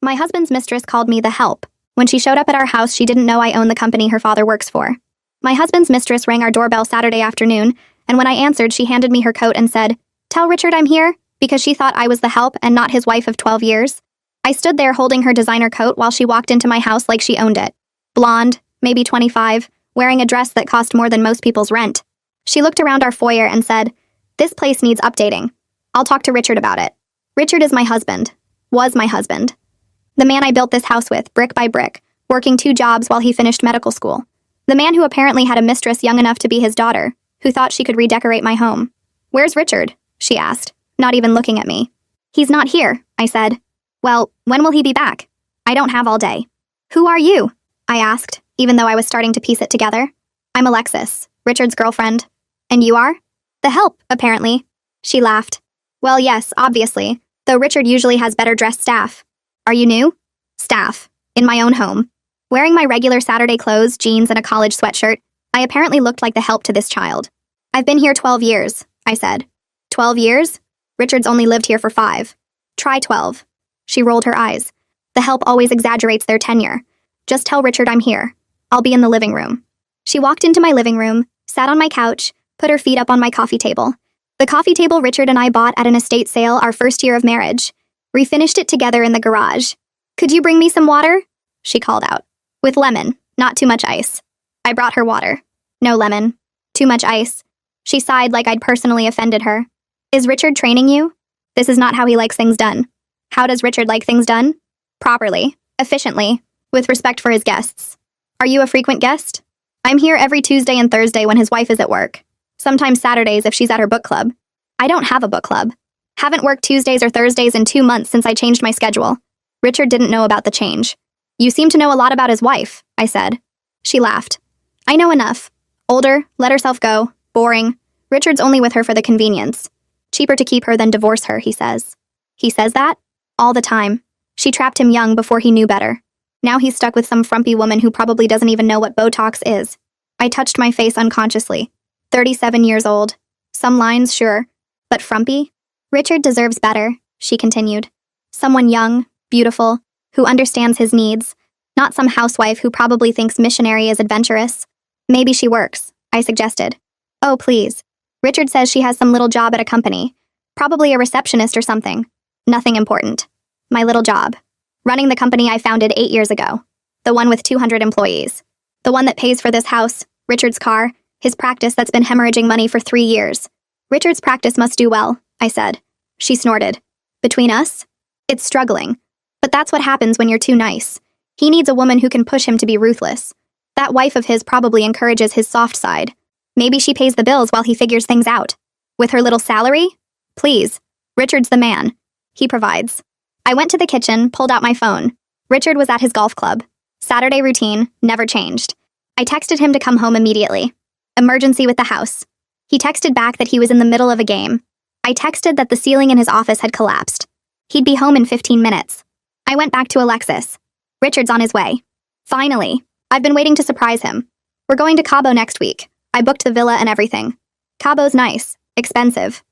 My husband's mistress called me the help. When she showed up at our house, she didn't know I own the company her father works for. My husband's mistress rang our doorbell Saturday afternoon, and when I answered, she handed me her coat and said, "Tell Richard I'm here," because she thought I was the help and not his wife of 12 years. I stood there holding her designer coat while she walked into my house like she owned it. Blonde, maybe 25, wearing a dress that cost more than most people's rent. She looked around our foyer and said, "This place needs updating. I'll talk to Richard about it." Richard is my husband. Was my husband. The man I built this house with, brick by brick, working 2 jobs while he finished medical school. The man who apparently had a mistress young enough to be his daughter, who thought she could redecorate my home. "Where's Richard?" she asked, not even looking at me. "He's not here," I said. "Well, when will he be back?" "I don't have all day." "Who are you?" I asked, even though I was starting to piece it together. "I'm Alexis, Richard's girlfriend." "And you are?" "The help, apparently." She laughed. "Well, yes, obviously, though Richard usually has better dressed staff." "Are you new?" "Staff. In my own home." Wearing my regular Saturday clothes, jeans, and a college sweatshirt, I apparently looked like the help to this child. "I've been here 12 years, I said. 12 years? Richard's only lived here for 5. Try 12. She rolled her eyes. The help always exaggerates their tenure. "Just tell Richard I'm here. I'll be in the living room." She walked into my living room, sat on my couch, put her feet up on my coffee table. The coffee table Richard and I bought at an estate sale our first year of marriage. We finished it together in the garage. "Could you bring me some water?" she called out. "With lemon, not too much ice." I brought her water. "No lemon. Too much ice." She sighed like I'd personally offended her. "Is Richard training you?" "This is not how he likes things done." "How does Richard like things done?" "Properly, efficiently, with respect for his guests." "Are you a frequent guest?" "I'm here every Tuesday and Thursday when his wife is at work. Sometimes Saturdays if she's at her book club." "I don't have a book club. Haven't worked Tuesdays or Thursdays in 2 months since I changed my schedule." Richard didn't know about the change. "You seem to know a lot about his wife," I said. She laughed. "I know enough. Older, let herself go, boring. Richard's only with her for the convenience. Cheaper to keep her than divorce her, he says." "He says that?" "All the time. She trapped him young before he knew better. Now he's stuck with some frumpy woman who probably doesn't even know what Botox is." I touched my face unconsciously. 37 years old. Some lines, sure. But frumpy? "Richard deserves better," she continued. "Someone young, beautiful, who understands his needs. Not some housewife who probably thinks missionary is adventurous." "Maybe she works," I suggested. "Oh, please. Richard says she has some little job at a company. Probably a receptionist or something. Nothing important. My little job. Running the company I founded 8 years ago. The one with 200 employees. The one that pays for this house, Richard's car, his practice that's been hemorrhaging money for 3 years. Richard's practice must do well," I said. She snorted. "Between us? It's struggling. But that's what happens when you're too nice. He needs a woman who can push him to be ruthless. That wife of his probably encourages his soft side. Maybe she pays the bills while he figures things out. With her little salary? Please. Richard's the man. He provides." I went to the kitchen, pulled out my phone. Richard was at his golf club. Saturday routine, never changed. I texted him to come home immediately. Emergency with the house. He texted back that he was in the middle of a game. I texted that the ceiling in his office had collapsed. He'd be home in 15 minutes. I went back to Alexis. "Richard's on his way." "Finally. I've been waiting to surprise him. We're going to Cabo next week. I booked the villa and everything. Cabo's nice. Expensive.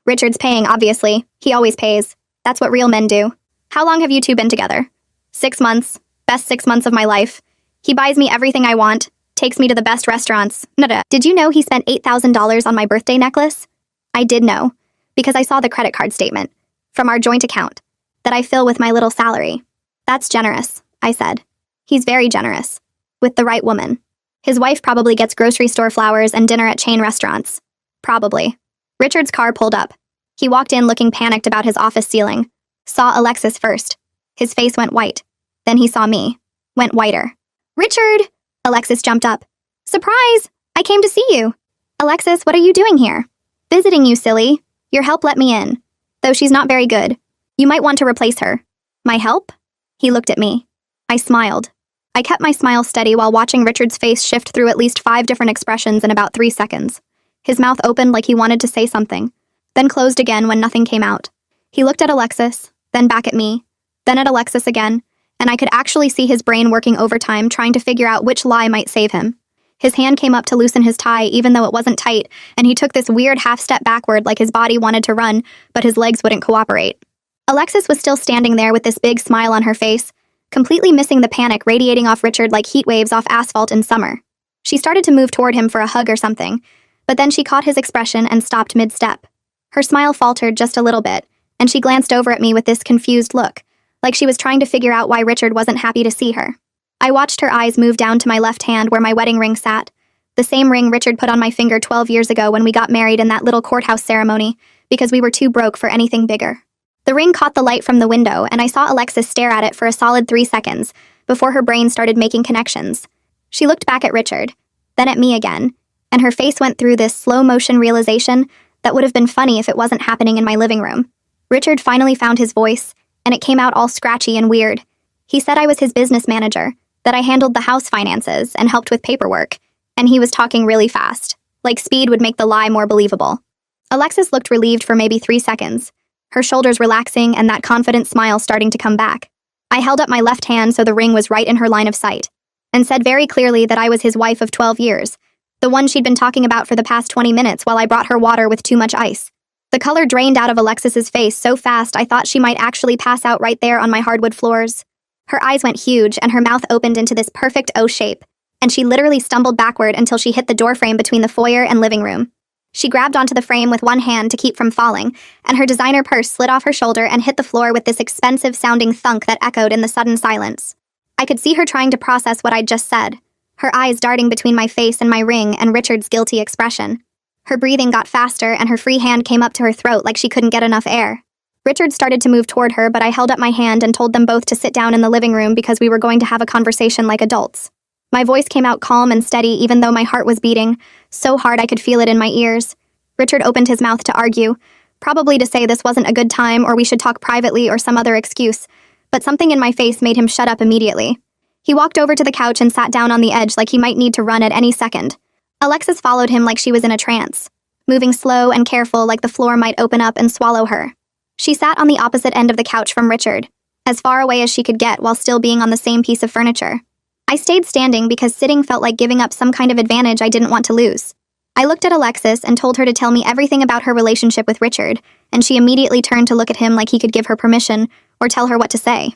Richard's paying, obviously. He always pays. That's what real men do." "How long have you two been together?" 6 months. Best 6 months of my life. He buys me everything I want, takes me to the best restaurants. Nada. Did you know he spent $8,000 on my birthday necklace? I did know, because I saw the credit card statement, from our joint account, that I fill with my little salary. "That's generous," I said. "He's very generous. With the right woman. His wife probably gets grocery store flowers and dinner at chain restaurants. Probably." Richard's car pulled up. He walked in looking panicked about his office ceiling. Saw Alexis first. His face went white. Then he saw me. Went whiter. "Richard!" Alexis jumped up. "Surprise! I came to see you." "Alexis, what are you doing here?" "Visiting you, silly. Your help let me in. Though she's not very good. You might want to replace her." "My help?" He looked at me. I smiled. I kept my smile steady while watching Richard's face shift through at least 5 different expressions in about 3 seconds. His mouth opened like he wanted to say something, then closed again when nothing came out. He looked at Alexis, then back at me, then at Alexis again, and I could actually see his brain working overtime trying to figure out which lie might save him. His hand came up to loosen his tie even though it wasn't tight, and he took this weird half-step backward like his body wanted to run, but his legs wouldn't cooperate. Alexis was still standing there with this big smile on her face, completely missing the panic radiating off Richard like heat waves off asphalt in summer. She started to move toward him for a hug or something, but then she caught his expression and stopped mid-step. Her smile faltered just a little bit, and she glanced over at me with this confused look, like she was trying to figure out why Richard wasn't happy to see her. I watched her eyes move down to my left hand where my wedding ring sat, the same ring Richard put on my finger 12 years ago when we got married in that little courthouse ceremony, because we were too broke for anything bigger. The ring caught the light from the window, and I saw Alexis stare at it for a solid 3 seconds, before her brain started making connections. She looked back at Richard, then at me again, and her face went through this slow-motion realization that would have been funny if it wasn't happening in my living room. Richard finally found his voice, and it came out all scratchy and weird. He said I was his business manager, that I handled the house finances and helped with paperwork, and he was talking really fast, like speed would make the lie more believable. Alexis looked relieved for maybe 3 seconds, her shoulders relaxing and that confident smile starting to come back. I held up my left hand so the ring was right in her line of sight, and said very clearly that I was his wife of 12 years, the one she'd been talking about for the past 20 minutes while I brought her water with too much ice. The color drained out of Alexis's face so fast I thought she might actually pass out right there on my hardwood floors. Her eyes went huge and her mouth opened into this perfect O shape, and she literally stumbled backward until she hit the doorframe between the foyer and living room. She grabbed onto the frame with one hand to keep from falling, and her designer purse slid off her shoulder and hit the floor with this expensive-sounding thunk that echoed in the sudden silence. I could see her trying to process what I'd just said, her eyes darting between my face and my ring and Richard's guilty expression. Her breathing got faster and her free hand came up to her throat like she couldn't get enough air. Richard started to move toward her, but I held up my hand and told them both to sit down in the living room because we were going to have a conversation like adults. My voice came out calm and steady even though my heart was beating, so hard I could feel it in my ears. Richard opened his mouth to argue, probably to say this wasn't a good time or we should talk privately or some other excuse, but something in my face made him shut up immediately. He walked over to the couch and sat down on the edge like he might need to run at any second. Alexis followed him like she was in a trance, moving slow and careful like the floor might open up and swallow her. She sat on the opposite end of the couch from Richard, as far away as she could get while still being on the same piece of furniture. I stayed standing because sitting felt like giving up some kind of advantage I didn't want to lose. I looked at Alexis and told her to tell me everything about her relationship with Richard, and she immediately turned to look at him like he could give her permission or tell her what to say.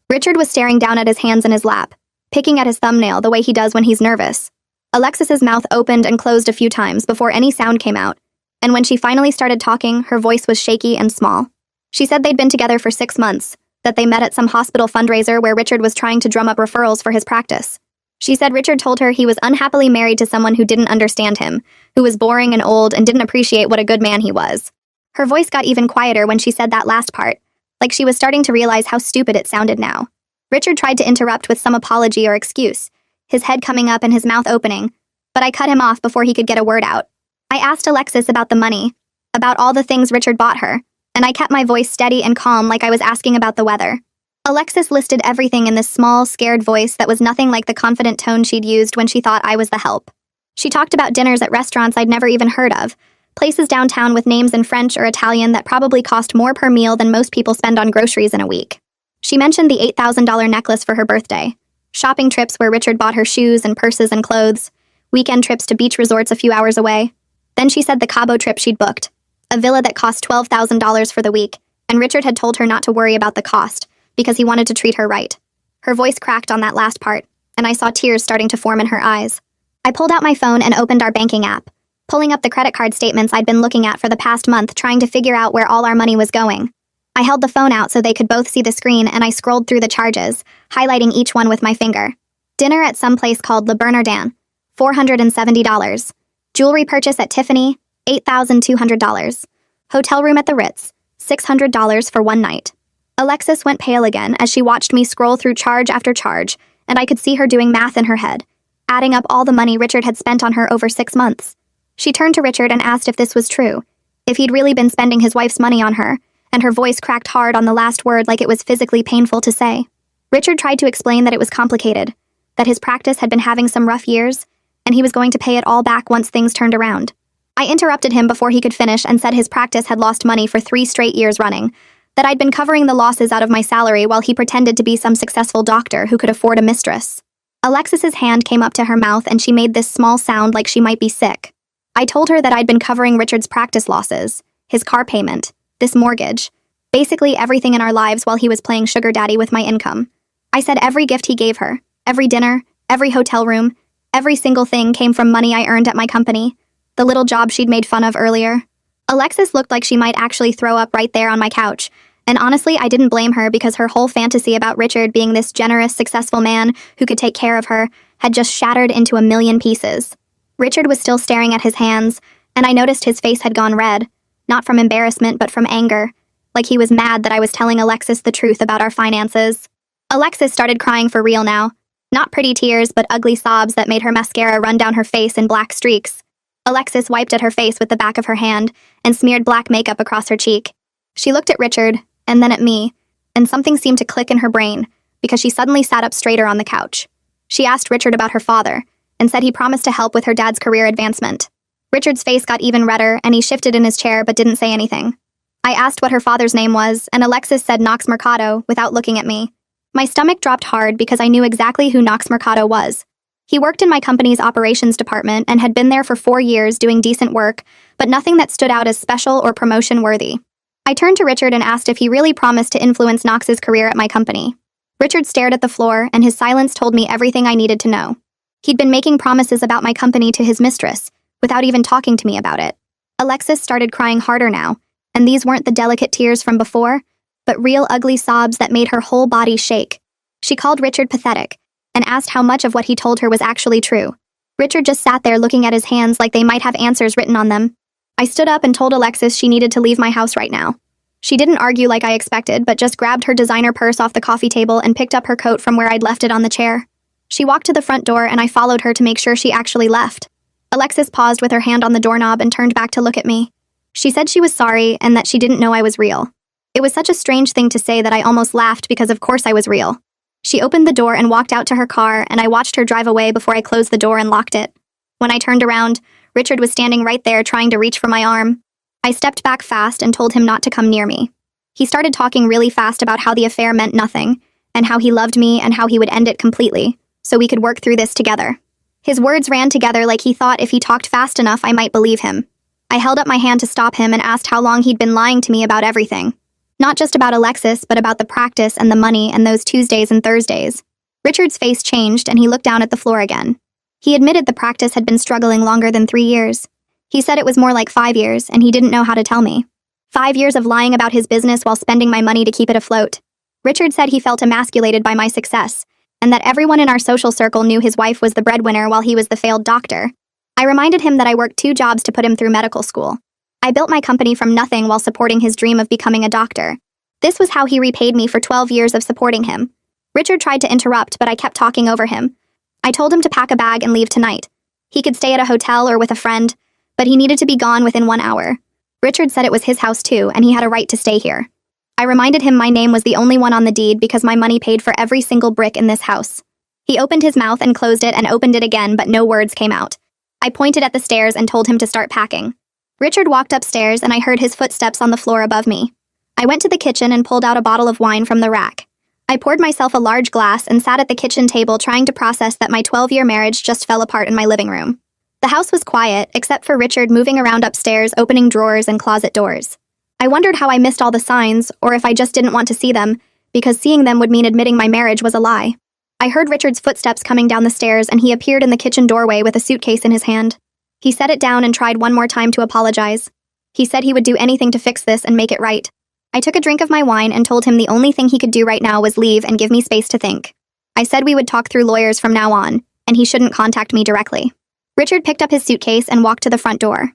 Richard was staring down at his hands in his lap, picking at his thumbnail the way he does when he's nervous. Alexis's mouth opened and closed a few times before any sound came out, and when she finally started talking, her voice was shaky and small. She said they'd been together for 6 months, that they met at some hospital fundraiser where Richard was trying to drum up referrals for his practice. She said Richard told her he was unhappily married to someone who didn't understand him, who was boring and old and didn't appreciate what a good man he was. Her voice got even quieter when she said that last part, like she was starting to realize how stupid it sounded now. Richard tried to interrupt with some apology or excuse, his head coming up and his mouth opening, but I cut him off before he could get a word out. I asked Alexis about the money, about all the things Richard bought her, and I kept my voice steady and calm like I was asking about the weather. Alexis listed everything in this small, scared voice that was nothing like the confident tone she'd used when she thought I was the help. She talked about dinners at restaurants I'd never even heard of, places downtown with names in French or Italian that probably cost more per meal than most people spend on groceries in a week. She mentioned the $8,000 necklace for her birthday, shopping trips where Richard bought her shoes and purses and clothes, weekend trips to beach resorts a few hours away. Then she said the Cabo trip she'd booked, a villa that cost $12,000 for the week, and Richard had told her not to worry about the cost, because he wanted to treat her right. Her voice cracked on that last part, and I saw tears starting to form in her eyes. I pulled out my phone and opened our banking app, pulling up the credit card statements I'd been looking at for the past month trying to figure out where all our money was going. I held the phone out so they could both see the screen and I scrolled through the charges, highlighting each one with my finger. Dinner at some place called Le Bernardin, $470. Jewelry purchase at Tiffany, $8,200. Hotel room at the Ritz, $600 for one night. Alexis went pale again as she watched me scroll through charge after charge, and I could see her doing math in her head, adding up all the money Richard had spent on her over 6 months. She turned to Richard and asked if this was true, if he'd really been spending his wife's money on her, and her voice cracked hard on the last word like it was physically painful to say. Richard tried to explain that it was complicated, that his practice had been having some rough years, and he was going to pay it all back once things turned around. I interrupted him before he could finish and said his practice had lost money for 3 straight years running, that I'd been covering the losses out of my salary while he pretended to be some successful doctor who could afford a mistress. Alexis's hand came up to her mouth and she made this small sound like she might be sick. I told her that I'd been covering Richard's practice losses, his car payment, this mortgage, Basically everything in our lives while he was playing sugar daddy with my income. I said every gift he gave her, every dinner, every hotel room, every single thing came from money I earned at my company, the little job she'd made fun of earlier. Alexis looked like she might actually throw up right there on my couch, and honestly, I didn't blame her because her whole fantasy about Richard being this generous, successful man who could take care of her had just shattered into a million pieces. Richard was still staring at his hands, and I noticed his face had gone red, not from embarrassment but from anger, like he was mad that I was telling Alexis the truth about our finances. Alexis started crying for real now. Not pretty tears, but ugly sobs that made her mascara run down her face in black streaks. Alexis wiped at her face with the back of her hand and smeared black makeup across her cheek. She looked at Richard, and then at me, and something seemed to click in her brain because she suddenly sat up straighter on the couch. She asked Richard about her father and said he promised to help with her dad's career advancement. Richard's face got even redder, and he shifted in his chair but didn't say anything. I asked what her father's name was, and Alexis said Knox Mercado without looking at me. My stomach dropped hard because I knew exactly who Knox Mercado was. He worked in my company's operations department and had been there for 4 years doing decent work, but nothing that stood out as special or promotion-worthy. I turned to Richard and asked if he really promised to influence Knox's career at my company. Richard stared at the floor, and his silence told me everything I needed to know. He'd been making promises about my company to his mistress, without even talking to me about it. Alexis started crying harder now, and these weren't the delicate tears from before, but real ugly sobs that made her whole body shake. She called Richard pathetic, and asked how much of what he told her was actually true. Richard just sat there looking at his hands like they might have answers written on them. I stood up and told Alexis she needed to leave my house right now. She didn't argue like I expected, but just grabbed her designer purse off the coffee table and picked up her coat from where I'd left it on the chair. She walked to the front door, and I followed her to make sure she actually left. Alexis paused with her hand on the doorknob and turned back to look at me. She said she was sorry and that she didn't know I was real. It was such a strange thing to say that I almost laughed because of course I was real. She opened the door and walked out to her car, and I watched her drive away before I closed the door and locked it. When I turned around, Richard was standing right there trying to reach for my arm. I stepped back fast and told him not to come near me. He started talking really fast about how the affair meant nothing, and how he loved me and how he would end it completely, so we could work through this together. His words ran together like he thought if he talked fast enough I might believe him. I held up my hand to stop him and asked how long he'd been lying to me about everything. Not just about Alexis, but about the practice and the money and those Tuesdays and Thursdays. Richard's face changed, and he looked down at the floor again. He admitted the practice had been struggling longer than 3 years. He said it was more like 5 years, and he didn't know how to tell me. 5 years of lying about his business while spending my money to keep it afloat. Richard said he felt emasculated by my success, and that everyone in our social circle knew his wife was the breadwinner while he was the failed doctor. I reminded him that I worked 2 jobs to put him through medical school. I built my company from nothing while supporting his dream of becoming a doctor. This was how he repaid me for 12 years of supporting him. Richard tried to interrupt, but I kept talking over him. I told him to pack a bag and leave tonight. He could stay at a hotel or with a friend, but he needed to be gone within 1 hour. Richard said it was his house too, and he had a right to stay here. I reminded him my name was the only one on the deed because my money paid for every single brick in this house. He opened his mouth and closed it and opened it again, but no words came out. I pointed at the stairs and told him to start packing. Richard walked upstairs, and I heard his footsteps on the floor above me. I went to the kitchen and pulled out a bottle of wine from the rack. I poured myself a large glass and sat at the kitchen table trying to process that my 12-year marriage just fell apart in my living room. The house was quiet, except for Richard moving around upstairs, opening drawers and closet doors. I wondered how I missed all the signs, or if I just didn't want to see them, because seeing them would mean admitting my marriage was a lie. I heard Richard's footsteps coming down the stairs, and he appeared in the kitchen doorway with a suitcase in his hand. He set it down and tried one more time to apologize. He said he would do anything to fix this and make it right. I took a drink of my wine and told him the only thing he could do right now was leave and give me space to think. I said we would talk through lawyers from now on, and he shouldn't contact me directly. Richard picked up his suitcase and walked to the front door.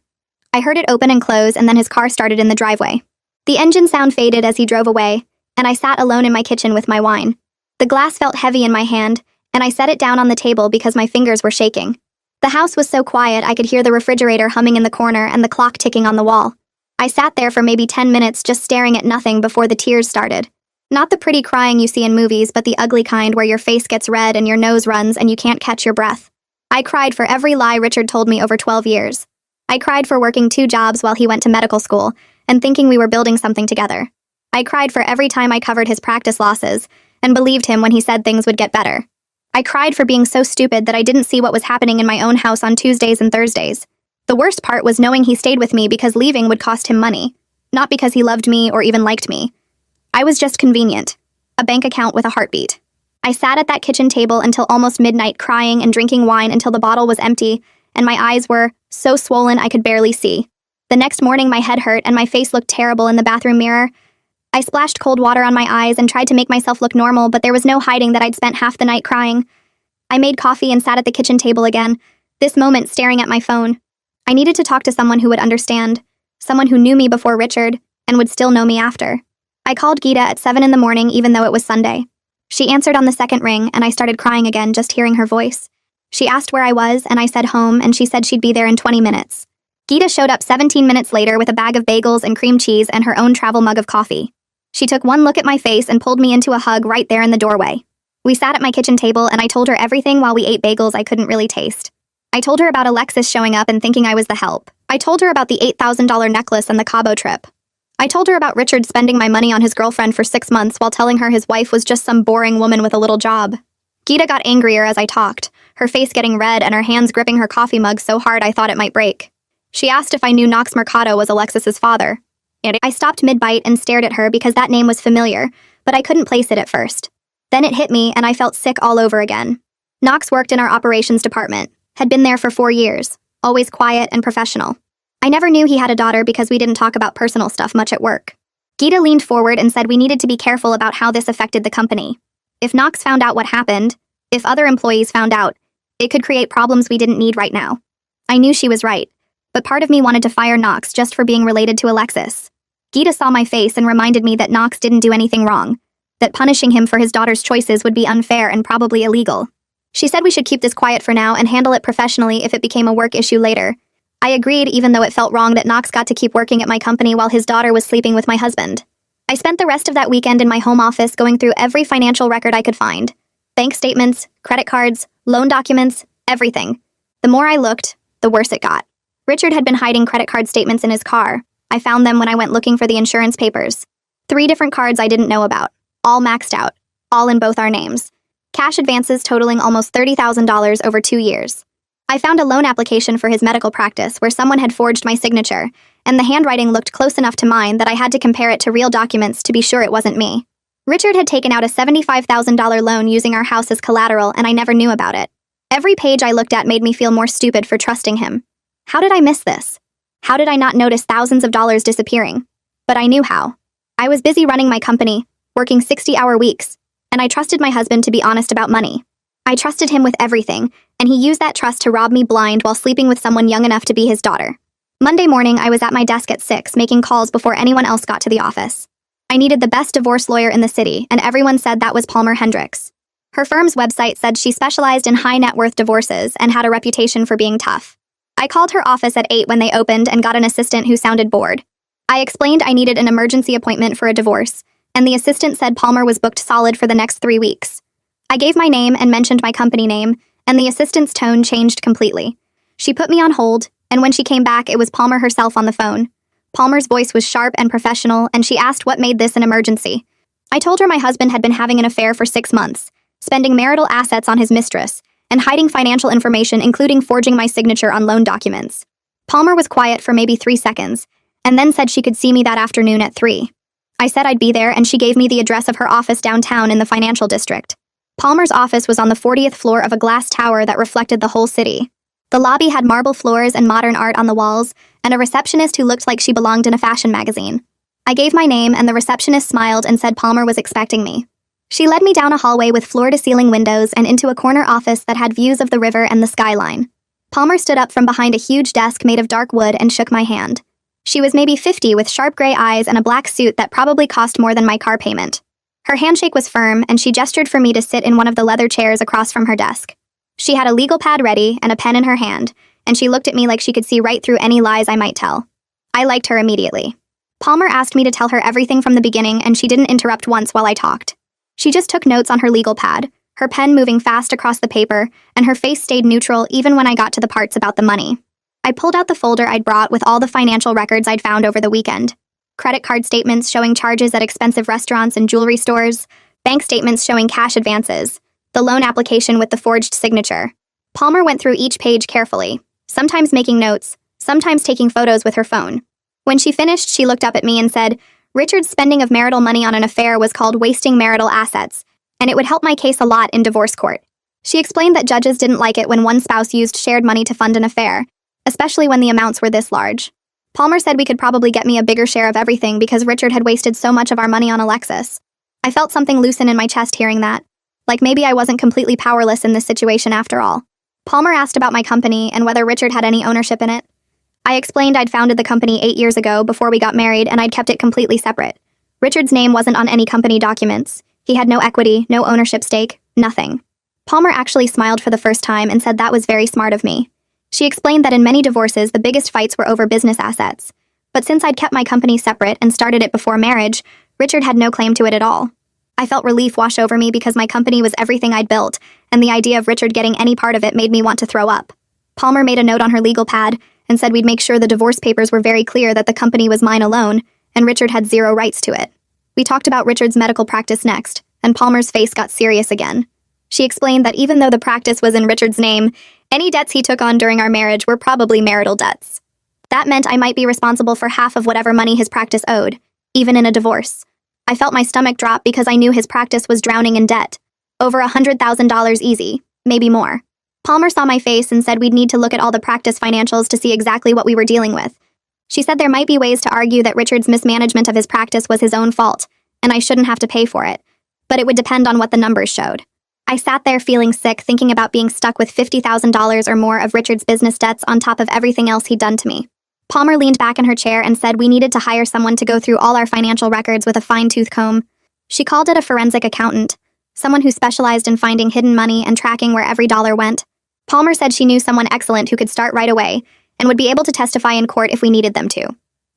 I heard it open and close, and then his car started in the driveway. The engine sound faded as he drove away, and I sat alone in my kitchen with my wine. The glass felt heavy in my hand, and I set it down on the table because my fingers were shaking. The house was so quiet I could hear the refrigerator humming in the corner and the clock ticking on the wall. I sat there for maybe 10 minutes just staring at nothing before the tears started. Not the pretty crying you see in movies, but the ugly kind where your face gets red and your nose runs and you can't catch your breath. I cried for every lie Richard told me over 12 years. I cried for working 2 jobs while he went to medical school and thinking we were building something together. I cried for every time I covered his practice losses and believed him when he said things would get better. I cried for being so stupid that I didn't see what was happening in my own house on Tuesdays and Thursdays. The worst part was knowing he stayed with me because leaving would cost him money, not because he loved me or even liked me, I was just convenient. A bank account with a heartbeat. I sat at that kitchen table until almost midnight crying and drinking wine until the bottle was empty, and my eyes were so swollen I could barely see. The next morning my head hurt and my face looked terrible in the bathroom mirror. I splashed cold water on my eyes and tried to make myself look normal, but there was no hiding that I'd spent half the night crying. I made coffee and sat at the kitchen table again, this moment staring at my phone. I needed to talk to someone who would understand, someone who knew me before Richard, and would still know me after. I called Geeta at 7 in the morning even though it was Sunday. She answered on the second ring, and I started crying again just hearing her voice. She asked where I was, and I said home, and she said she'd be there in 20 minutes. Geeta showed up 17 minutes later with a bag of bagels and cream cheese and her own travel mug of coffee. She took one look at my face and pulled me into a hug right there in the doorway. We sat at my kitchen table, and I told her everything while we ate bagels I couldn't really taste. I told her about Alexis showing up and thinking I was the help. I told her about the $8,000 necklace and the Cabo trip. I told her about Richard spending my money on his girlfriend for 6 months while telling her his wife was just some boring woman with a little job. Geeta got angrier as I talked, her face getting red and her hands gripping her coffee mug so hard I thought it might break. She asked if I knew Knox Mercado was Alexis's father. I stopped mid-bite and stared at her because that name was familiar, but I couldn't place it at first. Then it hit me and I felt sick all over again. Knox worked in our operations department, had been there for 4 years, always quiet and professional. I never knew he had a daughter because we didn't talk about personal stuff much at work. Geeta leaned forward and said we needed to be careful about how this affected the company. If Knox found out what happened, if other employees found out, it could create problems we didn't need right now. I knew she was right, but part of me wanted to fire Knox just for being related to Alexis. Geeta saw my face and reminded me that Knox didn't do anything wrong, that punishing him for his daughter's choices would be unfair and probably illegal. She said we should keep this quiet for now and handle it professionally if it became a work issue later. I agreed even though it felt wrong that Knox got to keep working at my company while his daughter was sleeping with my husband. I spent the rest of that weekend in my home office going through every financial record I could find. Bank statements, credit cards, loan documents, everything. The more I looked, the worse it got. Richard had been hiding credit card statements in his car. I found them when I went looking for the insurance papers. 3 different cards I didn't know about, all maxed out, all in both our names. Cash advances totaling almost $30,000 over 2 years. I found a loan application for his medical practice where someone had forged my signature, and the handwriting looked close enough to mine that I had to compare it to real documents to be sure it wasn't me. Richard had taken out a $75,000 loan using our house as collateral, and I never knew about it. Every page I looked at made me feel more stupid for trusting him. How did I miss this? How did I not notice thousands of dollars disappearing? But I knew how. I was busy running my company, working 60-hour weeks, and I trusted my husband to be honest about money. I trusted him with everything, and he used that trust to rob me blind while sleeping with someone young enough to be his daughter. Monday morning, I was at my desk at 6 making calls before anyone else got to the office. I needed the best divorce lawyer in the city, and everyone said that was Palmer Hendricks. Her firm's website said she specialized in high net worth divorces and had a reputation for being tough. I called her office at 8 when they opened and got an assistant who sounded bored. I explained I needed an emergency appointment for a divorce, and the assistant said Palmer was booked solid for the next 3 weeks. I gave my name and mentioned my company name, and the assistant's tone changed completely. She put me on hold, and when she came back, it was Palmer herself on the phone. Palmer's voice was sharp and professional, and she asked what made this an emergency. I told her my husband had been having an affair for 6 months, spending marital assets on his mistress, and hiding financial information including forging my signature on loan documents. Palmer was quiet for maybe 3 seconds, and then said she could see me that afternoon at 3. I said I'd be there, and she gave me the address of her office downtown in the financial district. Palmer's office was on the 40th floor of a glass tower that reflected the whole city. The lobby had marble floors and modern art on the walls, and a receptionist who looked like she belonged in a fashion magazine. I gave my name, and the receptionist smiled and said Palmer was expecting me. She led me down a hallway with floor-to-ceiling windows and into a corner office that had views of the river and the skyline. Palmer stood up from behind a huge desk made of dark wood and shook my hand. She was maybe 50 with sharp gray eyes and a black suit that probably cost more than my car payment. Her handshake was firm, and she gestured for me to sit in one of the leather chairs across from her desk. She had a legal pad ready and a pen in her hand, and she looked at me like she could see right through any lies I might tell. I liked her immediately. Palmer asked me to tell her everything from the beginning, and she didn't interrupt once while I talked. She just took notes on her legal pad, her pen moving fast across the paper, and her face stayed neutral even when I got to the parts about the money. I pulled out the folder I'd brought with all the financial records I'd found over the weekend. Credit card statements showing charges at expensive restaurants and jewelry stores, bank statements showing cash advances, the loan application with the forged signature. Palmer went through each page carefully, sometimes making notes, sometimes taking photos with her phone. When she finished, she looked up at me and said, Richard's spending of marital money on an affair was called wasting marital assets, and it would help my case a lot in divorce court. She explained that judges didn't like it when one spouse used shared money to fund an affair, especially when the amounts were this large. Palmer said we could probably get me a bigger share of everything because Richard had wasted so much of our money on Alexis. I felt something loosen in my chest hearing that. Like maybe I wasn't completely powerless in this situation after all. Palmer asked about my company and whether Richard had any ownership in it. I explained I'd founded the company 8 years ago before we got married and I'd kept it completely separate. Richard's name wasn't on any company documents. He had no equity, no ownership stake, nothing. Palmer actually smiled for the first time and said that was very smart of me. She explained that in many divorces, the biggest fights were over business assets. But since I'd kept my company separate and started it before marriage, Richard had no claim to it at all. I felt relief wash over me because my company was everything I'd built, and the idea of Richard getting any part of it made me want to throw up. Palmer made a note on her legal pad and said we'd make sure the divorce papers were very clear that the company was mine alone, and Richard had zero rights to it. We talked about Richard's medical practice next, and Palmer's face got serious again. She explained that even though the practice was in Richard's name, any debts he took on during our marriage were probably marital debts. That meant I might be responsible for half of whatever money his practice owed, even in a divorce. I felt my stomach drop because I knew his practice was drowning in debt. Over $100,000 easy, maybe more. Palmer saw my face and said we'd need to look at all the practice financials to see exactly what we were dealing with. She said there might be ways to argue that Richard's mismanagement of his practice was his own fault, and I shouldn't have to pay for it, but it would depend on what the numbers showed. I sat there feeling sick thinking about being stuck with $50,000 or more of Richard's business debts on top of everything else he'd done to me. Palmer leaned back in her chair and said we needed to hire someone to go through all our financial records with a fine-tooth comb. She called it a forensic accountant, someone who specialized in finding hidden money and tracking where every dollar went. Palmer said she knew someone excellent who could start right away and would be able to testify in court if we needed them to.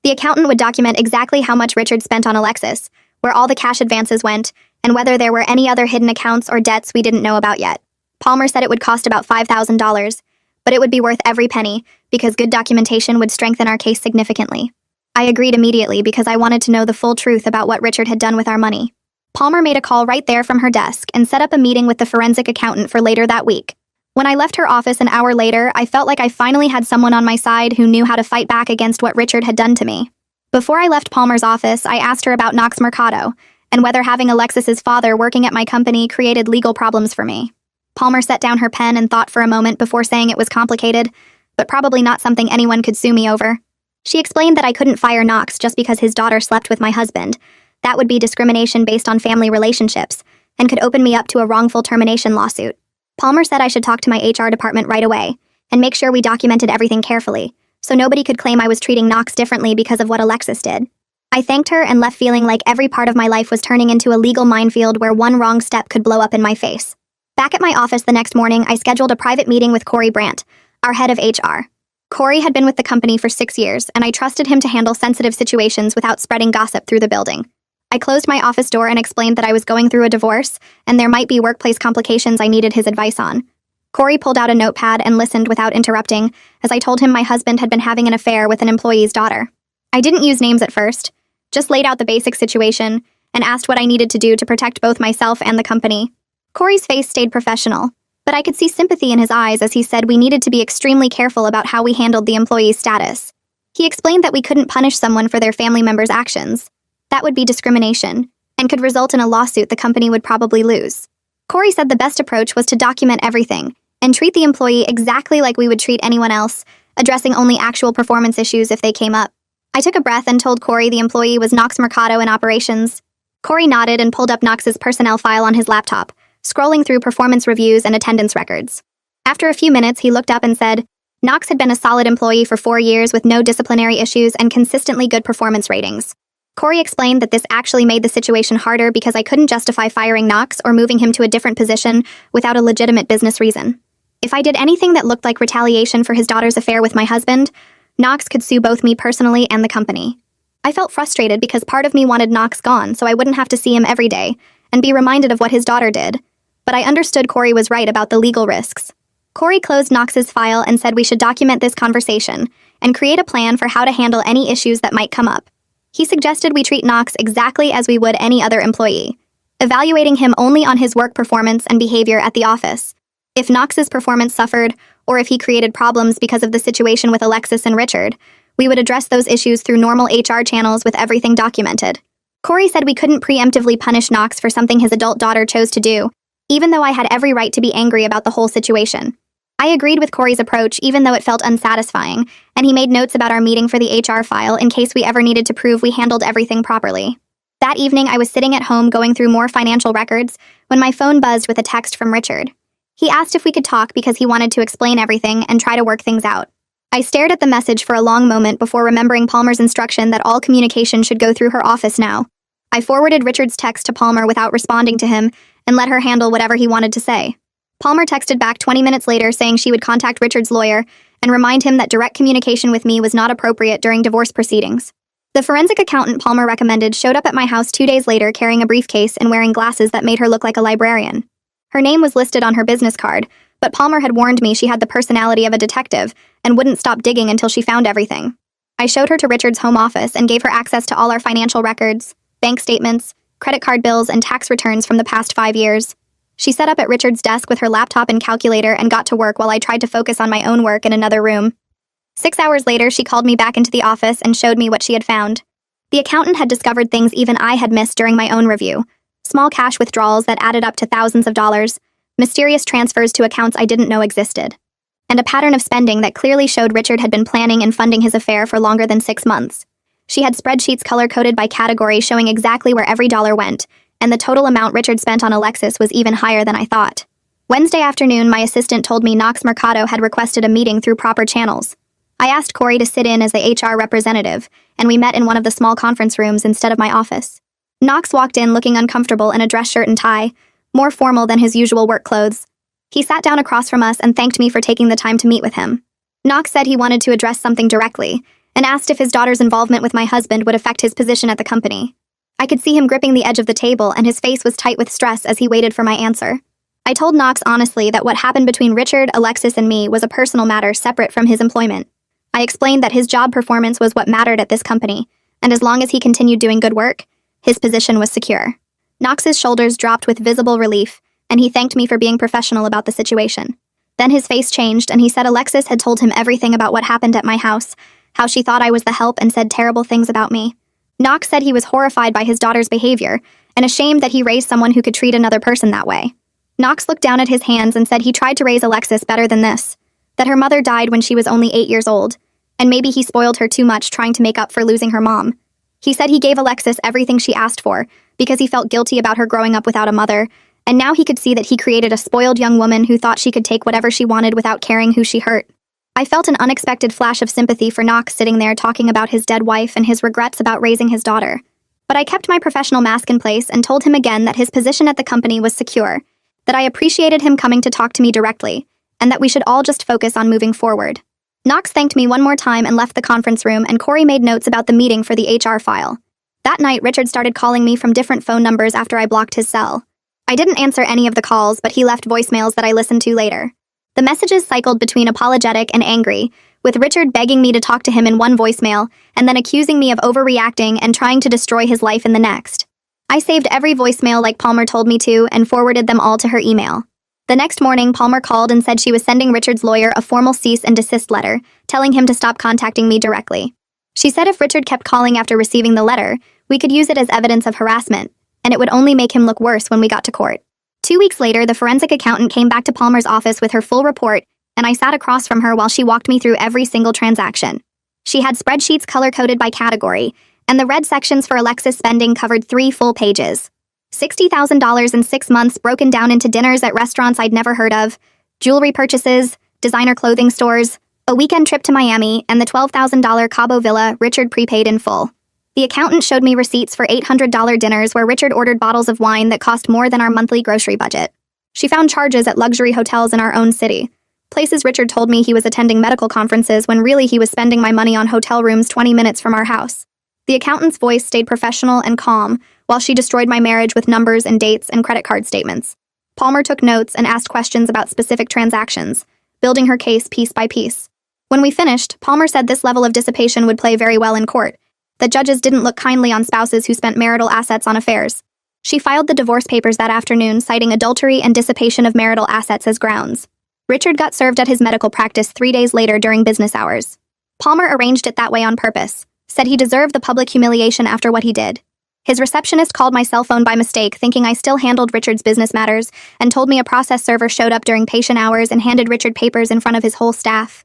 The accountant would document exactly how much Richard spent on Alexis, where all the cash advances went, and whether there were any other hidden accounts or debts we didn't know about yet. Palmer said it would cost about $5,000, but it would be worth every penny because good documentation would strengthen our case significantly. I agreed immediately because I wanted to know the full truth about what Richard had done with our money. Palmer made a call right there from her desk and set up a meeting with the forensic accountant for later that week. When I left her office an hour later, I felt like I finally had someone on my side who knew how to fight back against what Richard had done to me. Before I left Palmer's office, I asked her about Knox Mercado and whether having Alexis's father working at my company created legal problems for me. Palmer set down her pen and thought for a moment before saying it was complicated, but probably not something anyone could sue me over. She explained that I couldn't fire Knox just because his daughter slept with my husband. That would be discrimination based on family relationships and could open me up to a wrongful termination lawsuit. Palmer said I should talk to my HR department right away and make sure we documented everything carefully, so nobody could claim I was treating Knox differently because of what Alexis did. I thanked her and left feeling like every part of my life was turning into a legal minefield where one wrong step could blow up in my face. Back at my office the next morning, I scheduled a private meeting with Corey Brandt, our head of HR. Corey had been with the company for 6 years, and I trusted him to handle sensitive situations without spreading gossip through the building. I closed my office door and explained that I was going through a divorce, and there might be workplace complications I needed his advice on. Corey pulled out a notepad and listened without interrupting, as I told him my husband had been having an affair with an employee's daughter. I didn't use names at first, just laid out the basic situation, and asked what I needed to do to protect both myself and the company. Corey's face stayed professional, but I could see sympathy in his eyes as he said we needed to be extremely careful about how we handled the employee's status. He explained that we couldn't punish someone for their family member's actions. That would be discrimination, and could result in a lawsuit the company would probably lose. Corey said the best approach was to document everything, and treat the employee exactly like we would treat anyone else, addressing only actual performance issues if they came up. I took a breath and told Corey the employee was Knox Mercado in operations. Corey nodded and pulled up Knox's personnel file on his laptop, scrolling through performance reviews and attendance records. After a few minutes, he looked up and said, Knox had been a solid employee for 4 years with no disciplinary issues and consistently good performance ratings. Corey explained that this actually made the situation harder because I couldn't justify firing Knox or moving him to a different position without a legitimate business reason. If I did anything that looked like retaliation for his daughter's affair with my husband, Knox could sue both me personally and the company. I felt frustrated because part of me wanted Knox gone so I wouldn't have to see him every day and be reminded of what his daughter did, but I understood Corey was right about the legal risks. Corey closed Knox's file and said we should document this conversation and create a plan for how to handle any issues that might come up. He suggested we treat Knox exactly as we would any other employee, evaluating him only on his work performance and behavior at the office. If Knox's performance suffered, or if he created problems because of the situation with Alexis and Richard, We would address those issues through normal HR channels with everything documented. Corey said we couldn't preemptively punish Knox for something his adult daughter chose to do, even though I had every right to be angry about the whole situation. I agreed with Corey's approach even though it felt unsatisfying, and he made notes about our meeting for the HR file in case we ever needed to prove we handled everything properly. That evening, I was sitting at home going through more financial records when my phone buzzed with a text from Richard. He asked if we could talk because he wanted to explain everything and try to work things out. I stared at the message for a long moment before remembering Palmer's instruction that all communication should go through her office now. I forwarded Richard's text to Palmer without responding to him and let her handle whatever he wanted to say. Palmer texted back 20 minutes later saying she would contact Richard's lawyer and remind him that direct communication with me was not appropriate during divorce proceedings. The forensic accountant Palmer recommended showed up at my house 2 days later carrying a briefcase and wearing glasses that made her look like a librarian. Her name was listed on her business card, but Palmer had warned me she had the personality of a detective and wouldn't stop digging until she found everything. I showed her to Richard's home office and gave her access to all our financial records, bank statements, credit card bills, and tax returns from the past 5 years. She sat up at Richard's desk with her laptop and calculator and got to work while I tried to focus on my own work in another room. 6 hours later, she called me back into the office and showed me what she had found. The accountant had discovered things even I had missed during my own review. Small cash withdrawals that added up to thousands of dollars, mysterious transfers to accounts I didn't know existed, and a pattern of spending that clearly showed Richard had been planning and funding his affair for longer than 6 months. She had spreadsheets color-coded by category showing exactly where every dollar went, and the total amount Richard spent on Alexis was even higher than I thought. Wednesday afternoon, my assistant told me Knox Mercado had requested a meeting through proper channels. I asked Corey to sit in as the HR representative, and we met in one of the small conference rooms instead of my office. Knox walked in looking uncomfortable in a dress shirt and tie, more formal than his usual work clothes. He sat down across from us and thanked me for taking the time to meet with him. Knox said he wanted to address something directly, and asked if his daughter's involvement with my husband would affect his position at the company. I could see him gripping the edge of the table, and his face was tight with stress as he waited for my answer. I told Knox honestly that what happened between Richard, Alexis, and me was a personal matter separate from his employment. I explained that his job performance was what mattered at this company, and as long as he continued doing good work, his position was secure. Knox's shoulders dropped with visible relief, and he thanked me for being professional about the situation. Then his face changed, and he said Alexis had told him everything about what happened at my house, how she thought I was the help and said terrible things about me. Knox said he was horrified by his daughter's behavior and ashamed that he raised someone who could treat another person that way. Knox looked down at his hands and said he tried to raise Alexis better than this, that her mother died when she was only 8 years old, and maybe he spoiled her too much trying to make up for losing her mom. He said he gave Alexis everything she asked for because he felt guilty about her growing up without a mother, and now he could see that he created a spoiled young woman who thought she could take whatever she wanted without caring who she hurt. I felt an unexpected flash of sympathy for Knox sitting there talking about his dead wife and his regrets about raising his daughter. But I kept my professional mask in place and told him again that his position at the company was secure, that I appreciated him coming to talk to me directly, and that we should all just focus on moving forward. Knox thanked me one more time and left the conference room, and Corey made notes about the meeting for the HR file. That night, Richard started calling me from different phone numbers after I blocked his cell. I didn't answer any of the calls, but he left voicemails that I listened to later. The messages cycled between apologetic and angry, with Richard begging me to talk to him in one voicemail and then accusing me of overreacting and trying to destroy his life in the next. I saved every voicemail like Palmer told me to and forwarded them all to her email. The next morning, Palmer called and said she was sending Richard's lawyer a formal cease and desist letter, telling him to stop contacting me directly. She said if Richard kept calling after receiving the letter, we could use it as evidence of harassment, and it would only make him look worse when we got to court. 2 weeks later, the forensic accountant came back to Palmer's office with her full report, and I sat across from her while she walked me through every single transaction. She had spreadsheets color-coded by category, and the red sections for Alexis' spending covered 3 full pages. $60,000 in 6 months broken down into dinners at restaurants I'd never heard of, jewelry purchases, designer clothing stores, a weekend trip to Miami, and the $12,000 Cabo Villa Richard prepaid in full. The accountant showed me receipts for $800 dinners where Richard ordered bottles of wine that cost more than our monthly grocery budget. She found charges at luxury hotels in our own city, places Richard told me he was attending medical conferences when really he was spending my money on hotel rooms 20 minutes from our house. The accountant's voice stayed professional and calm while she destroyed my marriage with numbers and dates and credit card statements. Palmer took notes and asked questions about specific transactions, building her case piece by piece. When we finished, Palmer said this level of dissipation would play very well in court, that judges didn't look kindly on spouses who spent marital assets on affairs. She filed the divorce papers that afternoon, citing adultery and dissipation of marital assets as grounds. Richard got served at his medical practice 3 days later during business hours. Palmer arranged it that way on purpose, said he deserved the public humiliation after what he did. His receptionist called my cell phone by mistake, thinking I still handled Richard's business matters, and told me a process server showed up during patient hours and handed Richard papers in front of his whole staff.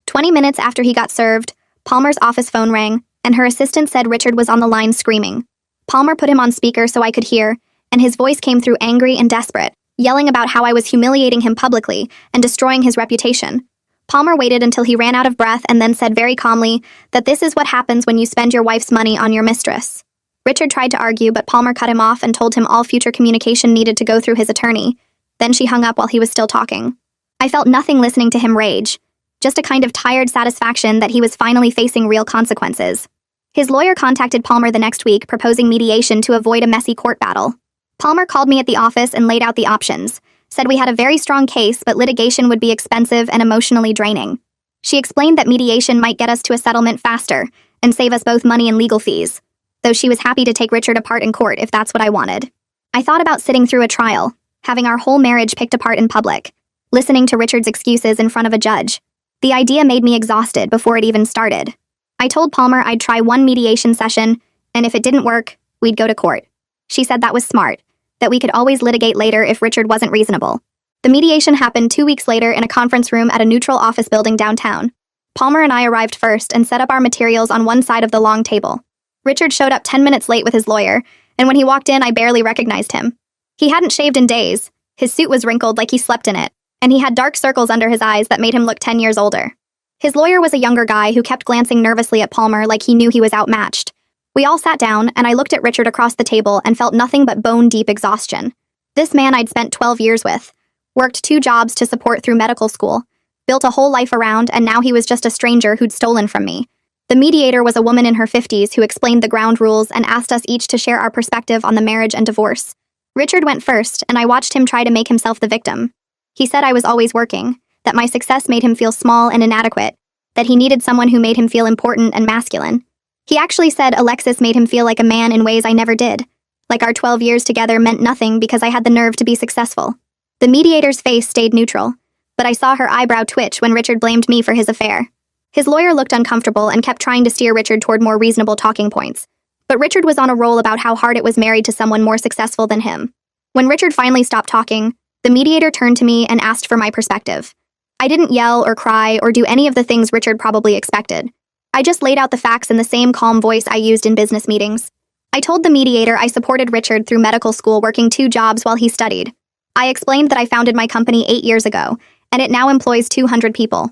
20 minutes after he got served, Palmer's office phone rang, and her assistant said Richard was on the line screaming. Palmer put him on speaker so I could hear, and his voice came through angry and desperate, yelling about how I was humiliating him publicly and destroying his reputation. Palmer waited until he ran out of breath and then said very calmly that this is what happens when you spend your wife's money on your mistress. Richard tried to argue, but Palmer cut him off and told him all future communication needed to go through his attorney. Then she hung up while he was still talking. I felt nothing listening to him rage, just a kind of tired satisfaction that he was finally facing real consequences. His lawyer contacted Palmer the next week, proposing mediation to avoid a messy court battle. Palmer called me at the office and laid out the options, said we had a very strong case, but litigation would be expensive and emotionally draining. She explained that mediation might get us to a settlement faster and save us both money and legal fees, though she was happy to take Richard apart in court if that's what I wanted. I thought about sitting through a trial, having our whole marriage picked apart in public, listening to Richard's excuses in front of a judge. The idea made me exhausted before it even started. I told Palmer I'd try one mediation session, and if it didn't work, we'd go to court. She said that was smart, that we could always litigate later if Richard wasn't reasonable. The mediation happened 2 weeks later in a conference room at a neutral office building downtown. Palmer and I arrived first and set up our materials on one side of the long table. Richard showed up 10 minutes late with his lawyer, and when he walked in, I barely recognized him. He hadn't shaved in days, his suit was wrinkled like he slept in it, and he had dark circles under his eyes that made him look 10 years older. His lawyer was a younger guy who kept glancing nervously at Palmer like he knew he was outmatched. We all sat down, and I looked at Richard across the table and felt nothing but bone-deep exhaustion. This man I'd spent 12 years with, worked 2 jobs to support through medical school, built a whole life around, and now he was just a stranger who'd stolen from me. The mediator was a woman in her 50s who explained the ground rules and asked us each to share our perspective on the marriage and divorce. Richard went first, and I watched him try to make himself the victim. He said I was always working, that my success made him feel small and inadequate, that he needed someone who made him feel important and masculine. He actually said Alexis made him feel like a man in ways I never did, like our 12 years together meant nothing because I had the nerve to be successful. The mediator's face stayed neutral, but I saw her eyebrow twitch when Richard blamed me for his affair. His lawyer looked uncomfortable and kept trying to steer Richard toward more reasonable talking points. But Richard was on a roll about how hard it was married to someone more successful than him. When Richard finally stopped talking, the mediator turned to me and asked for my perspective. I didn't yell or cry or do any of the things Richard probably expected. I just laid out the facts in the same calm voice I used in business meetings. I told the mediator I supported Richard through medical school, working 2 jobs while he studied. I explained that I founded my company 8 years ago, and it now employs 200 people.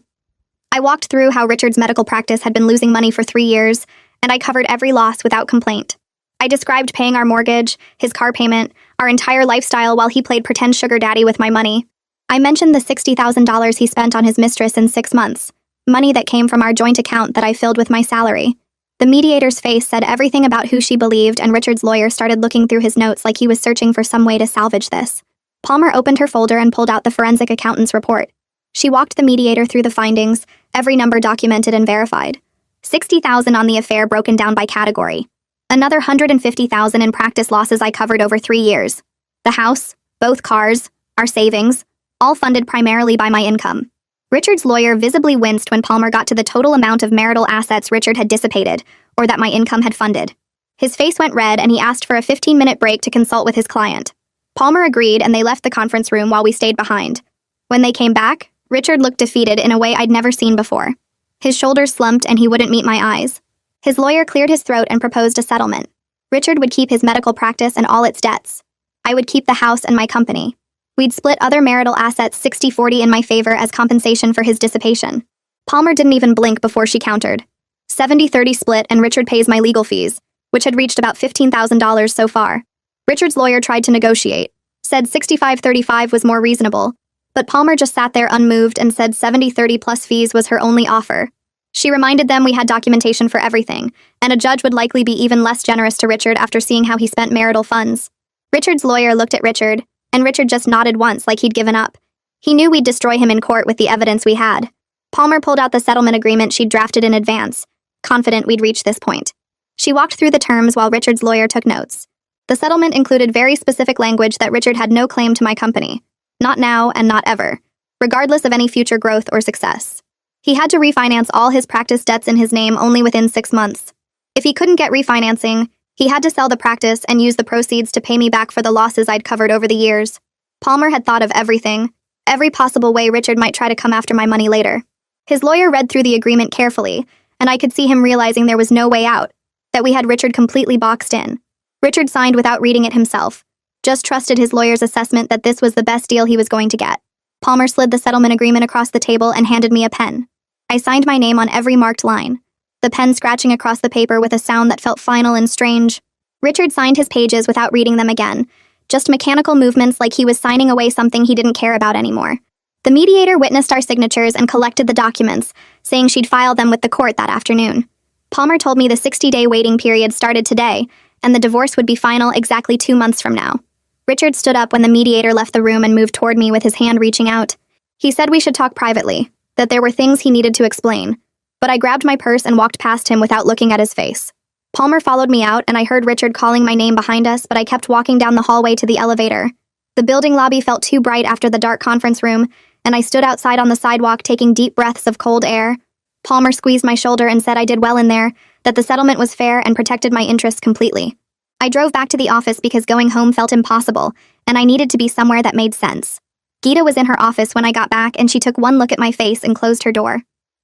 I walked through how Richard's medical practice had been losing money for 3 years, and I covered every loss without complaint. I described paying our mortgage, his car payment, our entire lifestyle while he played pretend sugar daddy with my money. I mentioned the $60,000 he spent on his mistress in 6 months, money that came from our joint account that I filled with my salary. The mediator's face said everything about who she believed, and Richard's lawyer started looking through his notes like he was searching for some way to salvage this. Palmer opened her folder and pulled out the forensic accountant's report. She walked the mediator through the findings, every number documented and verified. $60,000 on the affair broken down by category. Another $150,000 in practice losses I covered over 3 years. The house, both cars, our savings, all funded primarily by my income. Richard's lawyer visibly winced when Palmer got to the total amount of marital assets Richard had dissipated, or that my income had funded. His face went red and he asked for a 15-minute break to consult with his client. Palmer agreed and they left the conference room while we stayed behind. When they came back, Richard looked defeated in a way I'd never seen before. His shoulders slumped and he wouldn't meet my eyes. His lawyer cleared his throat and proposed a settlement. Richard would keep his medical practice and all its debts. I would keep the house and my company. We'd split other marital assets 60-40 in my favor as compensation for his dissipation. Palmer didn't even blink before she countered. 70-30 split, and Richard pays my legal fees, which had reached about $15,000 so far. Richard's lawyer tried to negotiate, said 65-35 was more reasonable, but Palmer just sat there unmoved and said 70-30 plus fees was her only offer. She reminded them we had documentation for everything, and a judge would likely be even less generous to Richard after seeing how he spent marital funds. Richard's lawyer looked at Richard, and Richard just nodded once like he'd given up. He knew we'd destroy him in court with the evidence we had. Palmer pulled out the settlement agreement she'd drafted in advance, confident we'd reach this point. She walked through the terms while Richard's lawyer took notes. The settlement included very specific language that Richard had no claim to my company. Not now and not ever, regardless of any future growth or success. He had to refinance all his practice debts in his name only within 6 months. If he couldn't get refinancing, he had to sell the practice and use the proceeds to pay me back for the losses I'd covered over the years. Palmer had thought of everything, every possible way Richard might try to come after my money later. His lawyer read through the agreement carefully, and I could see him realizing there was no way out, that we had Richard completely boxed in. Richard signed without reading it himself, just trusted his lawyer's assessment that this was the best deal he was going to get. Palmer slid the settlement agreement across the table and handed me a pen. I signed my name on every marked line, the pen scratching across the paper with a sound that felt final and strange. Richard signed his pages without reading them again, just mechanical movements like he was signing away something he didn't care about anymore. The mediator witnessed our signatures and collected the documents, saying she'd file them with the court that afternoon. Palmer told me the 60-day waiting period started today, and the divorce would be final exactly 2 months from now. Richard stood up when the mediator left the room and moved toward me with his hand reaching out. He said we should talk privately, that there were things he needed to explain, but I grabbed my purse and walked past him without looking at his face. Palmer followed me out, and I heard Richard calling my name behind us, but I kept walking down the hallway to the elevator. The building lobby felt too bright after the dark conference room, and I stood outside on the sidewalk taking deep breaths of cold air. Palmer squeezed my shoulder and said I did well in there, that the settlement was fair and protected my interests completely. I drove back to the office because going home felt impossible, and I needed to be somewhere that made sense. Gita was in her office when I got back, and she took one look at my face and closed her door.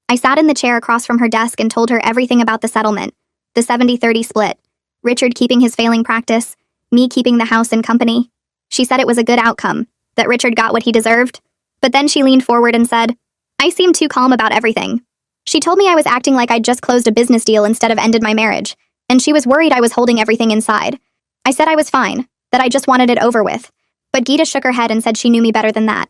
I sat in the chair across from her desk and told her everything about the settlement, the 70-30 split, Richard keeping his failing practice, me keeping the house and company. She said it was a good outcome, that Richard got what he deserved, but then she leaned forward and said, I seemed too calm about everything. She told me I was acting like I'd just closed a business deal instead of ended my marriage, and she was worried I was holding everything inside. I said I was fine, that I just wanted it over with, but Gita shook her head and said she knew me better than that.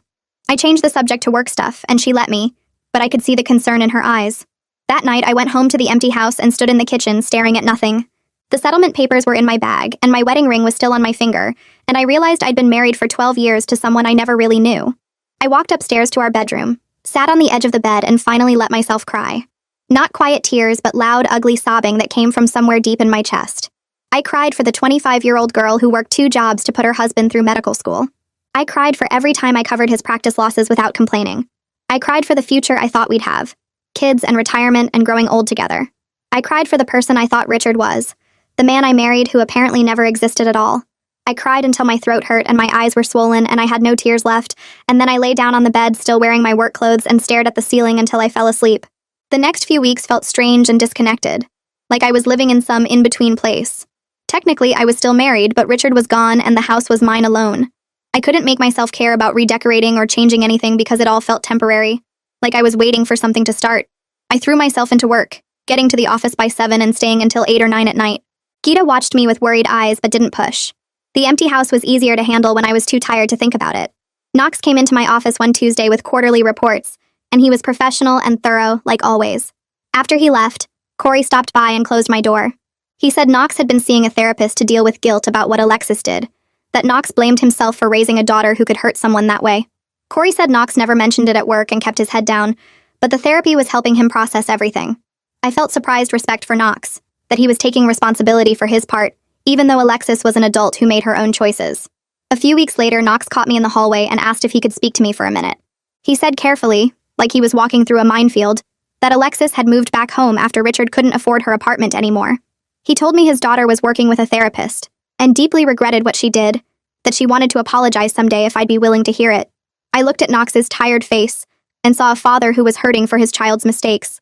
I changed the subject to work stuff, and she let me, but I could see the concern in her eyes. That night, I went home to the empty house and stood in the kitchen staring at nothing. The settlement papers were in my bag, and my wedding ring was still on my finger, and I realized I'd been married for 12 years to someone I never really knew. I walked upstairs to our bedroom, sat on the edge of the bed, and finally let myself cry. Not quiet tears, but loud, ugly sobbing that came from somewhere deep in my chest. I cried for the 25-year-old girl who worked 2 jobs to put her husband through medical school. I cried for every time I covered his practice losses without complaining. I cried for the future I thought we'd have, kids and retirement and growing old together. I cried for the person I thought Richard was, the man I married who apparently never existed at all. I cried until my throat hurt and my eyes were swollen and I had no tears left, and then I lay down on the bed still wearing my work clothes and stared at the ceiling until I fell asleep. The next few weeks felt strange and disconnected, like I was living in some in-between place. Technically, I was still married, but Richard was gone and the house was mine alone. I couldn't make myself care about redecorating or changing anything because it all felt temporary, like I was waiting for something to start. I threw myself into work, getting to the office by 7 and staying until 8 or 9 at night. Gita watched me with worried eyes but didn't push. The empty house was easier to handle when I was too tired to think about it. Knox came into my office one Tuesday with quarterly reports, and he was professional and thorough, like always. After he left, Corey stopped by and closed my door. He said Knox had been seeing a therapist to deal with guilt about what Alexis did, that Knox blamed himself for raising a daughter who could hurt someone that way. Corey said Knox never mentioned it at work and kept his head down, but the therapy was helping him process everything. I felt surprised respect for Knox, that he was taking responsibility for his part, even though Alexis was an adult who made her own choices. A few weeks later, Knox caught me in the hallway and asked if he could speak to me for a minute. He said carefully, like he was walking through a minefield, that Alexis had moved back home after Richard couldn't afford her apartment anymore. He told me his daughter was working with a therapist, and deeply regretted what she did, that she wanted to apologize someday if I'd be willing to hear it. I looked at Knox's tired face and saw a father who was hurting for his child's mistakes.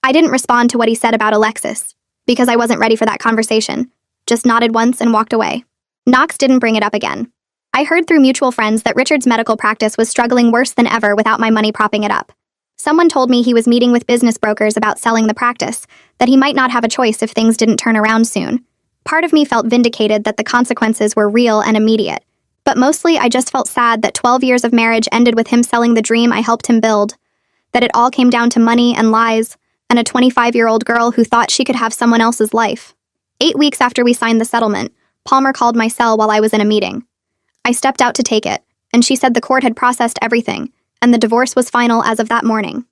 I didn't respond to what he said about Alexis, because I wasn't ready for that conversation, just nodded once and walked away. Knox didn't bring it up again. I heard through mutual friends that Richard's medical practice was struggling worse than ever without my money propping it up. Someone told me he was meeting with business brokers about selling the practice, that he might not have a choice if things didn't turn around soon. Part of me felt vindicated that the consequences were real and immediate, but mostly I just felt sad that 12 years of marriage ended with him selling the dream I helped him build, that it all came down to money and lies, and a 25-year-old girl who thought she could have someone else's life. 8 weeks after we signed the settlement, Palmer called my cell while I was in a meeting. I stepped out to take it, and she said the court had processed everything, and the divorce was final as of that morning.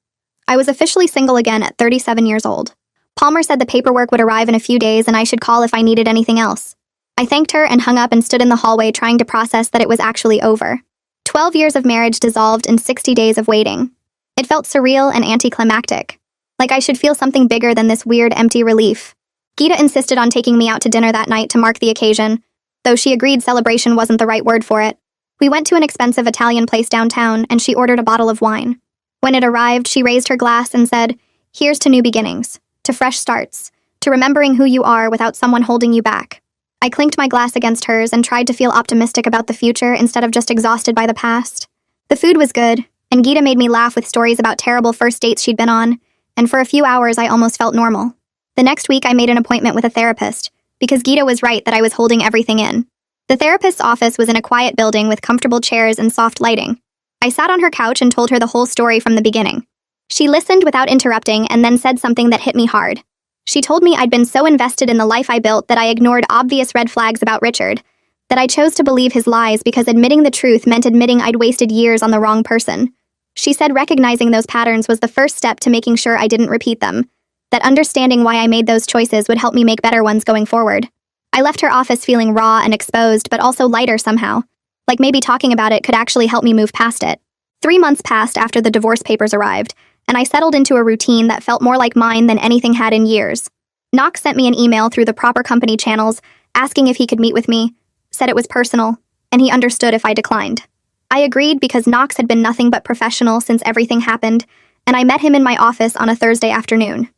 I was officially single again at 37 years old. Palmer said the paperwork would arrive in a few days and I should call if I needed anything else. I thanked her and hung up and stood in the hallway trying to process that it was actually over. 12 years of marriage dissolved in 60 days of waiting. It felt surreal and anticlimactic. Like I should feel something bigger than this weird, empty relief. Geeta insisted on taking me out to dinner that night to mark the occasion, though she agreed celebration wasn't the right word for it. We went to an expensive Italian place downtown, and she ordered a bottle of wine. When it arrived, she raised her glass and said, "Here's to new beginnings, to fresh starts, to remembering who you are without someone holding you back." I clinked my glass against hers and tried to feel optimistic about the future instead of just exhausted by the past. The food was good, and Geeta made me laugh with stories about terrible first dates she'd been on, and for a few hours I almost felt normal. The next week I made an appointment with a therapist, because Geeta was right that I was holding everything in. The therapist's office was in a quiet building with comfortable chairs and soft lighting. I sat on her couch and told her the whole story from the beginning. She listened without interrupting and then said something that hit me hard. She told me I'd been so invested in the life I built that I ignored obvious red flags about Richard, that I chose to believe his lies because admitting the truth meant admitting I'd wasted years on the wrong person. She said recognizing those patterns was the first step to making sure I didn't repeat them, that understanding why I made those choices would help me make better ones going forward. I left her office feeling raw and exposed, but also lighter somehow, like maybe talking about it could actually help me move past it. 3 months passed after the divorce papers arrived, and I settled into a routine that felt more like mine than anything had in years. Knox sent me an email through the proper company channels, asking if he could meet with me, said it was personal, and he understood if I declined. I agreed because Knox had been nothing but professional since everything happened, and I met him in my office on a Thursday afternoon.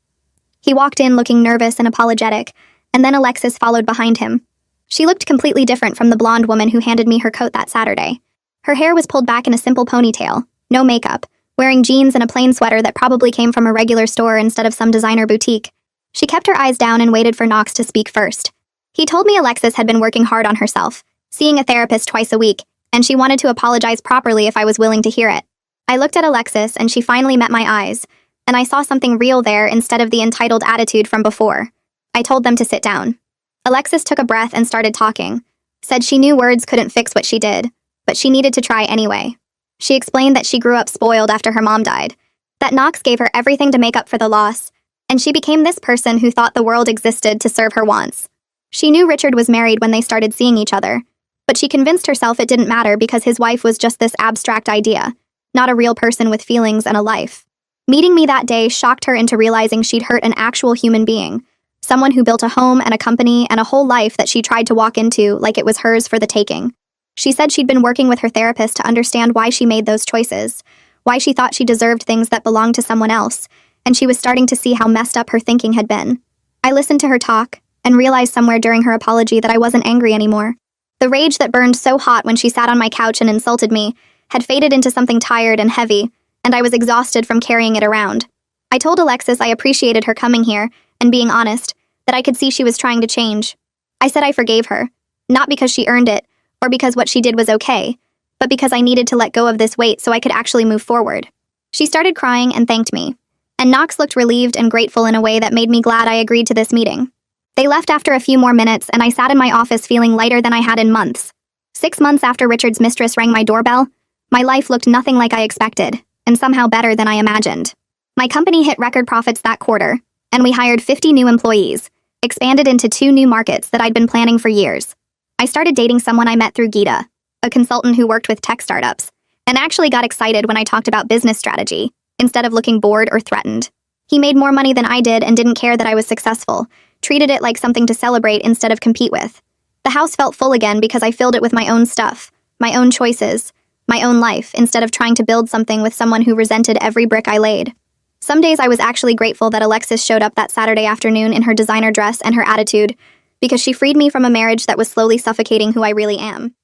He walked in looking nervous and apologetic, and then Alexis followed behind him. She looked completely different from the blonde woman who handed me her coat that Saturday. Her hair was pulled back in a simple ponytail, no makeup, wearing jeans and a plain sweater that probably came from a regular store instead of some designer boutique. She kept her eyes down and waited for Knox to speak first. He told me Alexis had been working hard on herself, seeing a therapist twice a week, and she wanted to apologize properly if I was willing to hear it. I looked at Alexis and she finally met my eyes, and I saw something real there instead of the entitled attitude from before. I told them to sit down. Alexis took a breath and started talking, said she knew words couldn't fix what she did, but she needed to try anyway. She explained that she grew up spoiled after her mom died, that Knox gave her everything to make up for the loss, and she became this person who thought the world existed to serve her wants. She knew Richard was married when they started seeing each other, but she convinced herself it didn't matter because his wife was just this abstract idea, not a real person with feelings and a life. Meeting me that day shocked her into realizing she'd hurt an actual human being, someone who built a home and a company and a whole life that she tried to walk into like it was hers for the taking. She said she'd been working with her therapist to understand why she made those choices, why she thought she deserved things that belonged to someone else, and she was starting to see how messed up her thinking had been. I listened to her talk and realized somewhere during her apology that I wasn't angry anymore. The rage that burned so hot when she sat on my couch and insulted me had faded into something tired and heavy, and I was exhausted from carrying it around. I told Alexis I appreciated her coming here and being honest, that I could see she was trying to change. I said I forgave her, not because she earned it, or because what she did was okay, but because I needed to let go of this weight so I could actually move forward. She started crying and thanked me, and Knox looked relieved and grateful in a way that made me glad I agreed to this meeting. They left after a few more minutes, and I sat in my office feeling lighter than I had in months. 6 months after Richard's mistress rang my doorbell, my life looked nothing like I expected, and somehow better than I imagined. My company hit record profits that quarter, and we hired 50 new employees, expanded into 2 new markets that I'd been planning for years. I started dating someone I met through Geeta, a consultant who worked with tech startups, and actually got excited when I talked about business strategy, instead of looking bored or threatened. He made more money than I did and didn't care that I was successful, treated it like something to celebrate instead of compete with. The house felt full again because I filled it with my own stuff, my own choices, my own life, instead of trying to build something with someone who resented every brick I laid. Some days I was actually grateful that Alexis showed up that Saturday afternoon in her designer dress and her attitude, because she freed me from a marriage that was slowly suffocating who I really am.